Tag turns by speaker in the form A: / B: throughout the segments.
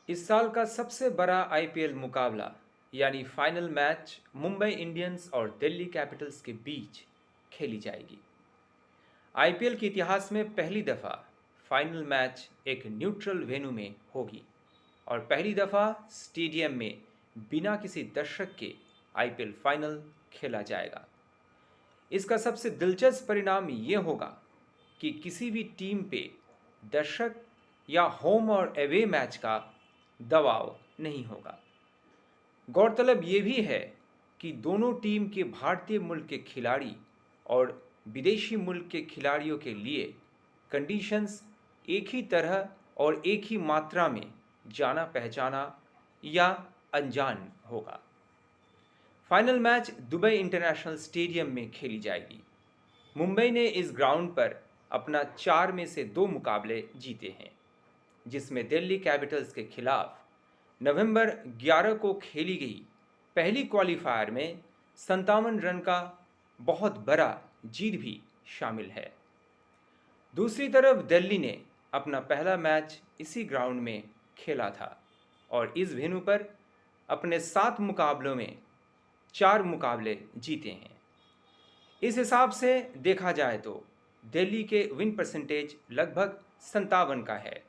A: इस साल का सबसे बड़ा आईपीएल मुकाबला यानी फाइनल मैच मुंबई इंडियंस और दिल्ली कैपिटल्स के बीच खेली जाएगी। आईपीएल के इतिहास में पहली दफ़ा फाइनल मैच एक न्यूट्रल वेन्यू में होगी और पहली दफ़ा स्टेडियम में बिना किसी दर्शक के आईपीएल फाइनल खेला जाएगा। इसका सबसे दिलचस्प परिणाम ये होगा कि किसी भी टीम पे दर्शक या होम और अवे मैच का दबाव नहीं होगा। गौरतलब ये भी है कि दोनों टीम के भारतीय मुल्क के खिलाड़ी और विदेशी मुल्क के खिलाड़ियों के लिए कंडीशंस एक ही तरह और एक ही मात्रा में जाना पहचाना या अनजान होगा। Final match Dubai international stadium में खेली जाएगी। मुंबई ने इस ग्राउंड पर अपना 4 में से 2 मुकाबले जीते हैं, जिसमें दिल्ली कैपिटल्स के खिलाफ नवंबर 11 को खेली गई पहली क्वालिफायर में 57 रन का बहुत बड़ा जीत भी शामिल है। दूसरी तरफ दिल्ली ने अपना पहला मैच इसी ग्राउंड में खेला था और इस वेन्यू पर अपने 7 मुकाबलों में 4 मुकाबले जीते हैं। इस हिसाब से देखा जाए तो दिल्ली के विन परसेंटेज लगभग 57 का है,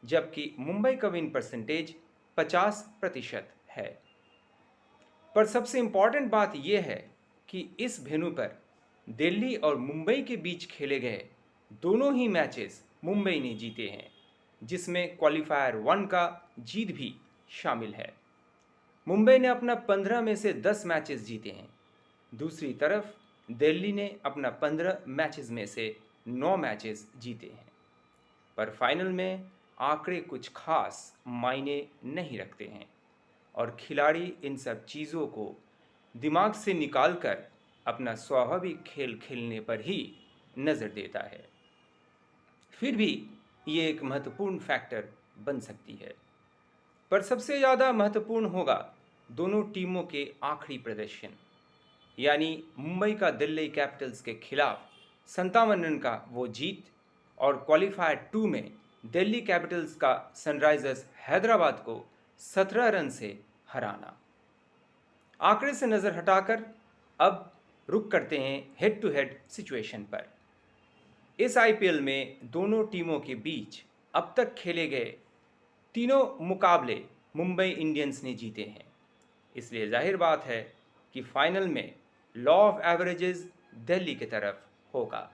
A: जबकि मुंबई का विन परसेंटेज 50% है। पर सबसे इम्पॉर्टेंट बात यह है कि इस वेन्यू पर दिल्ली और मुंबई के बीच खेले गए दोनों ही मैचेस मुंबई ने जीते हैं, जिसमें क्वालिफायर 1 का जीत भी शामिल है। मुंबई ने अपना 15 में से 10 मैचेस जीते हैं। दूसरी तरफ दिल्ली ने अपना 15 मैचेस में से 9 मैचेस जीते हैं। पर फाइनल में आंकड़े कुछ खास मायने नहीं रखते हैं और खिलाड़ी इन सब चीज़ों को दिमाग से निकालकर अपना स्वाभाविक खेल खेलने पर ही नज़र देता है। फिर भी ये एक महत्वपूर्ण फैक्टर बन सकती है। पर सबसे ज़्यादा महत्वपूर्ण होगा दोनों टीमों के आखिरी प्रदर्शन, यानी मुंबई का दिल्ली कैपिटल्स के खिलाफ 57 रन का वो जीत और क्वालिफायर 2 में दिल्ली कैपिटल्स का सनराइजर्स हैदराबाद को 17 रन से हराना। आंकड़े से नज़र हटाकर अब रुक करते हैं हेड टू हेड सिचुएशन पर। इस आईपीएल में दोनों टीमों के बीच अब तक खेले गए तीनों मुकाबले मुंबई इंडियंस ने जीते हैं, इसलिए जाहिर बात है कि फाइनल में लॉ ऑफ एवरेजेस दिल्ली की तरफ होगा।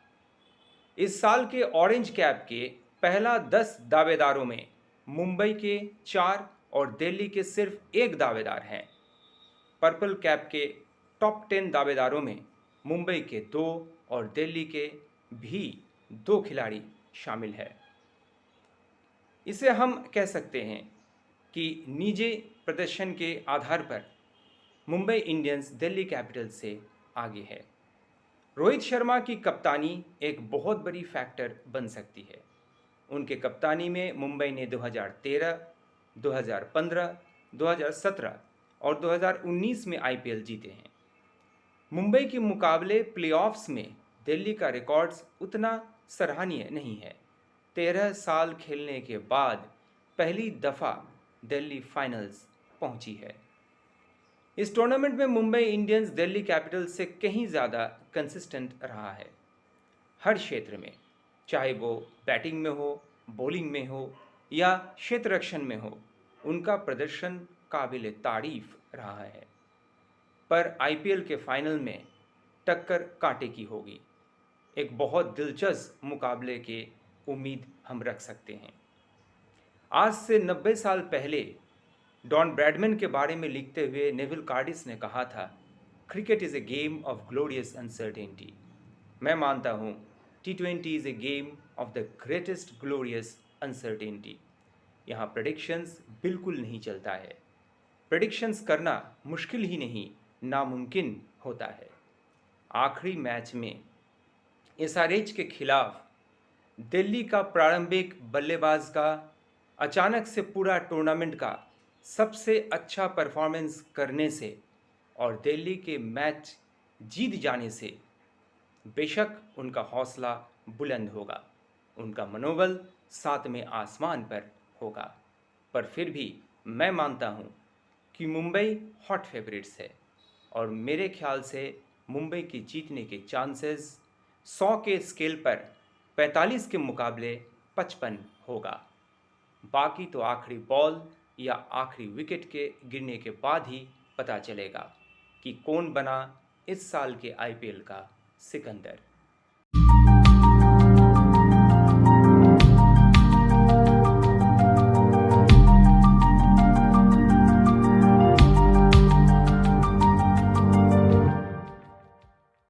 A: इस साल के ऑरेंज कैप के पहला 10 दावेदारों में मुंबई के 4 और दिल्ली के सिर्फ 1 दावेदार हैं। पर्पल कैप के टॉप 10 दावेदारों में मुंबई के 2 और दिल्ली के भी 2 खिलाड़ी शामिल है। इसे हम कह सकते हैं कि निजी प्रदर्शन के आधार पर मुंबई इंडियंस दिल्ली कैपिटल्स से आगे है। रोहित शर्मा की कप्तानी एक बहुत बड़ी फैक्टर बन सकती है। उनके कप्तानी में मुंबई ने 2013, 2015, 2017 और 2019 में आईपीएल जीते हैं। मुंबई के मुकाबले प्लेऑफ्स में दिल्ली का रिकॉर्ड्स उतना सराहनीय नहीं है। 13 साल खेलने के बाद पहली दफ़ा दिल्ली फाइनल्स पहुंची है। इस टूर्नामेंट में मुंबई इंडियंस दिल्ली कैपिटल्स से कहीं ज़्यादा कंसिस्टेंट रहा है। हर क्षेत्र में, चाहे वो बैटिंग में हो, बॉलिंग में हो या क्षेत्र रक्षण में हो, उनका प्रदर्शन काबिल तारीफ रहा है। पर आईपीएल के फाइनल में टक्कर कांटे की होगी। एक बहुत दिलचस्प मुकाबले की उम्मीद हम रख सकते हैं। आज से 90 साल पहले डॉन ब्रैडमैन के बारे में लिखते हुए नेविल कार्डिस ने कहा था, cricket is a game of glorious uncertainty. मैं मानता हूँ T20 is a game of the greatest glorious uncertainty. यहाँ प्रेडिक्शंस बिल्कुल नहीं चलता है। प्रेडिक्शंस करना मुश्किल ही नहीं, नामुमकिन होता है। आखिरी मैच में एसआरएच के खिलाफ दिल्ली का प्रारंभिक बल्लेबाज का अचानक से पूरा टूर्नामेंट का सबसे अच्छा परफॉर्मेंस करने से और दिल्ली के मैच जीत जाने से बेशक उनका हौसला बुलंद होगा, उनका मनोबल सातवें आसमान पर होगा। पर फिर भी मैं मानता हूँ कि मुंबई हॉट फेवरेट्स है और मेरे ख्याल से मुंबई के जीतने के चांसेस 100 के स्केल पर 45 के मुकाबले 55 होगा। बाकी तो आखिरी बॉल या आखिरी विकेट के गिरने के बाद ही पता चलेगा कि कौन बना इस साल के आईपीएल का सिकंदर।